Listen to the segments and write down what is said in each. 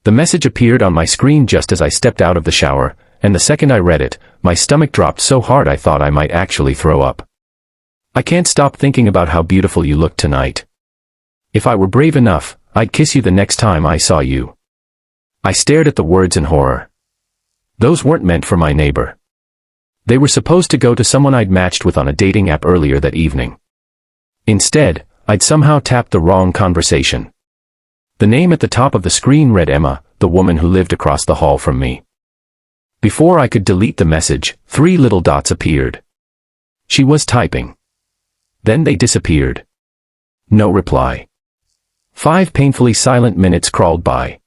The message appeared on my screen just as I stepped out of the shower, and the second I read it, my stomach dropped so hard I thought I might actually throw up. I can't stop thinking about how beautiful you look tonight. If I were brave enough, I'd kiss you the next time I saw you. I stared at the words in horror. Those weren't meant for my neighbor. They were supposed to go to someone I'd matched with on a dating app earlier that evening. Instead, I'd somehow tapped the wrong conversation. The name at the top of the screen read Emma, the woman who lived across the hall from me. Before I could delete the message, 3 little dots appeared. She was typing. Then they disappeared. No reply. 5 painfully silent minutes crawled by.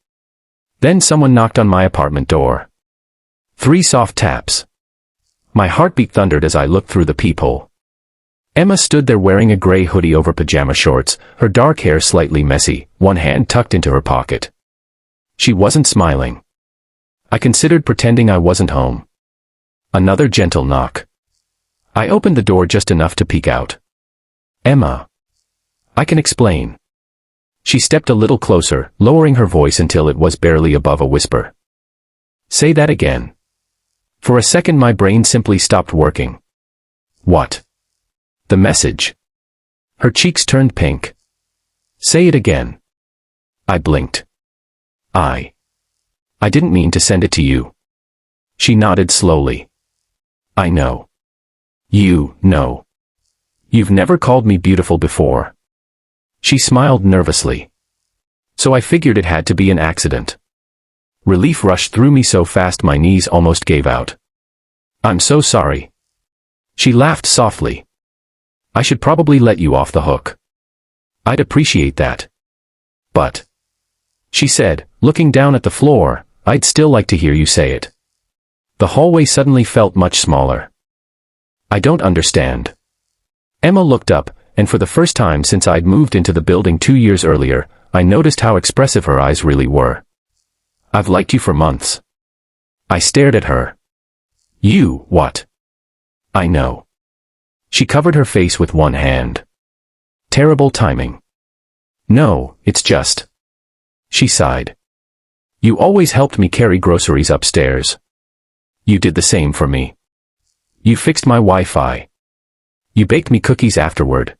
Then someone knocked on my apartment door. 3 soft taps. My heartbeat thundered as I looked through the peephole. Emma stood there wearing a gray hoodie over pajama shorts, her dark hair slightly messy, one hand tucked into her pocket. She wasn't smiling. I considered pretending I wasn't home. Another gentle knock. I opened the door just enough to peek out. Emma. I can explain. She stepped a little closer, lowering her voice until it was barely above a whisper. Say that again. For a second my brain simply stopped working. What? The message. Her cheeks turned pink. Say it again. I blinked. I didn't mean to send it to you. She nodded slowly. I know. You know. You've never called me beautiful before. She smiled nervously. So I figured it had to be an accident. Relief rushed through me so fast my knees almost gave out. I'm so sorry. She laughed softly. I should probably let you off the hook. I'd appreciate that. But, she said, looking down at the floor, I'd still like to hear you say it. The hallway suddenly felt much smaller. I don't understand. Emma looked up, and for the first time since I'd moved into the building 2 years earlier, I noticed how expressive her eyes really were. I've liked you for months. I stared at her. You, what? I know. She covered her face with one hand. Terrible timing. No, it's just. She sighed. You always helped me carry groceries upstairs. You did the same for me. You fixed my Wi-Fi. You baked me cookies afterward.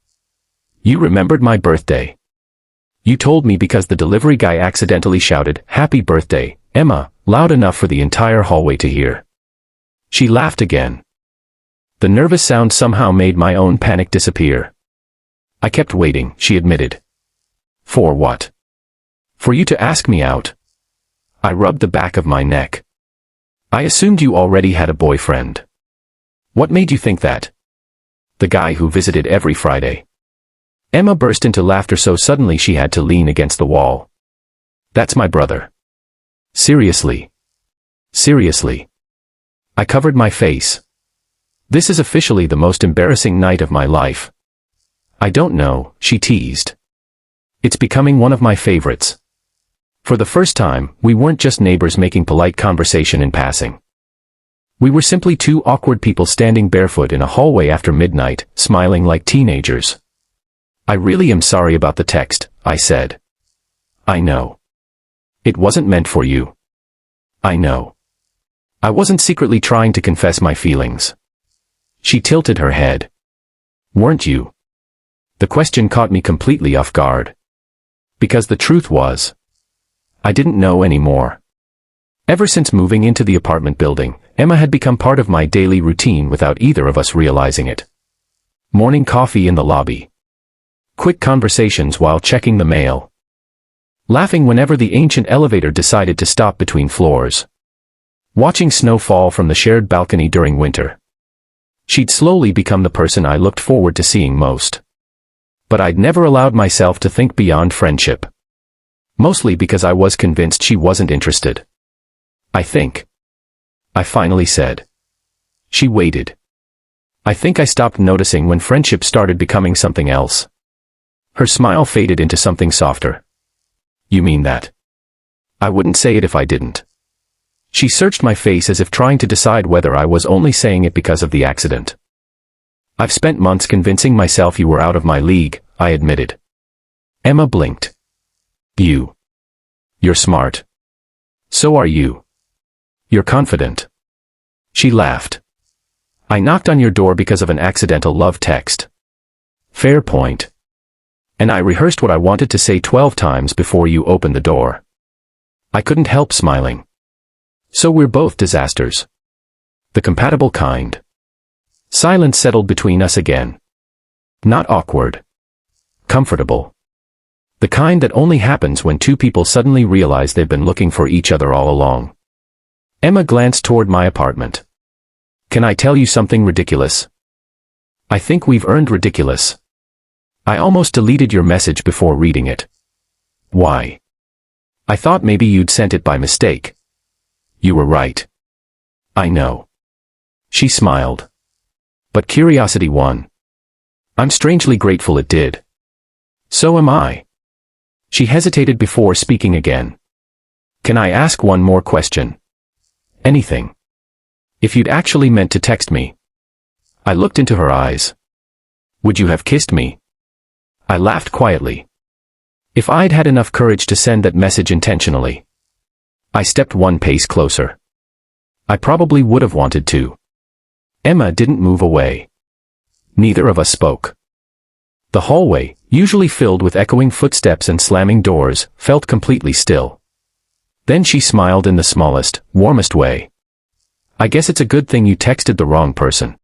You remembered my birthday. You told me because the delivery guy accidentally shouted, "Happy birthday, Emma," loud enough for the entire hallway to hear. She laughed again. The nervous sound somehow made my own panic disappear. I kept waiting, she admitted. For what? For you to ask me out. I rubbed the back of my neck. I assumed you already had a boyfriend. What made you think that? The guy who visited every Friday. Emma burst into laughter so suddenly she had to lean against the wall. That's my brother. Seriously. Seriously. I covered my face. This is officially the most embarrassing night of my life. I don't know, she teased. It's becoming one of my favorites. For the first time, we weren't just neighbors making polite conversation in passing. We were simply 2 awkward people standing barefoot in a hallway after midnight, smiling like teenagers. I really am sorry about the text, I said. I know. It wasn't meant for you. I know. I wasn't secretly trying to confess my feelings. She tilted her head. Weren't you? The question caught me completely off guard. Because the truth was, I didn't know anymore. Ever since moving into the apartment building, Emma had become part of my daily routine without either of us realizing it. Morning coffee in the lobby. Quick conversations while checking the mail. Laughing whenever the ancient elevator decided to stop between floors. Watching snow fall from the shared balcony during winter. She'd slowly become the person I looked forward to seeing most. But I'd never allowed myself to think beyond friendship. Mostly because I was convinced she wasn't interested. I think. I finally said. She waited. I think I stopped noticing when friendship started becoming something else. Her smile faded into something softer. You mean that? I wouldn't say it if I didn't. She searched my face as if trying to decide whether I was only saying it because of the accident. I've spent months convincing myself you were out of my league, I admitted. Emma blinked. You're smart. So are you. You're confident. She laughed. I knocked on your door because of an accidental love text. Fair point. And I rehearsed what I wanted to say 12 times before you opened the door. I couldn't help smiling. So we're both disasters. The compatible kind. Silence settled between us again. Not awkward. Comfortable. The kind that only happens when two people suddenly realize they've been looking for each other all along. Emma glanced toward my apartment. Can I tell you something ridiculous? I think we've earned ridiculous. I almost deleted your message before reading it. Why? I thought maybe you'd sent it by mistake. You were right. I know. She smiled. But curiosity won. I'm strangely grateful it did. So am I. She hesitated before speaking again. Can I ask one more question? Anything. If you'd actually meant to text me. I looked into her eyes. Would you have kissed me? I laughed quietly. If I'd had enough courage to send that message intentionally. I stepped one pace closer. I probably would have wanted to. Emma didn't move away. Neither of us spoke. The hallway, usually filled with echoing footsteps and slamming doors, felt completely still. Then she smiled in the smallest, warmest way. I guess it's a good thing you texted the wrong person.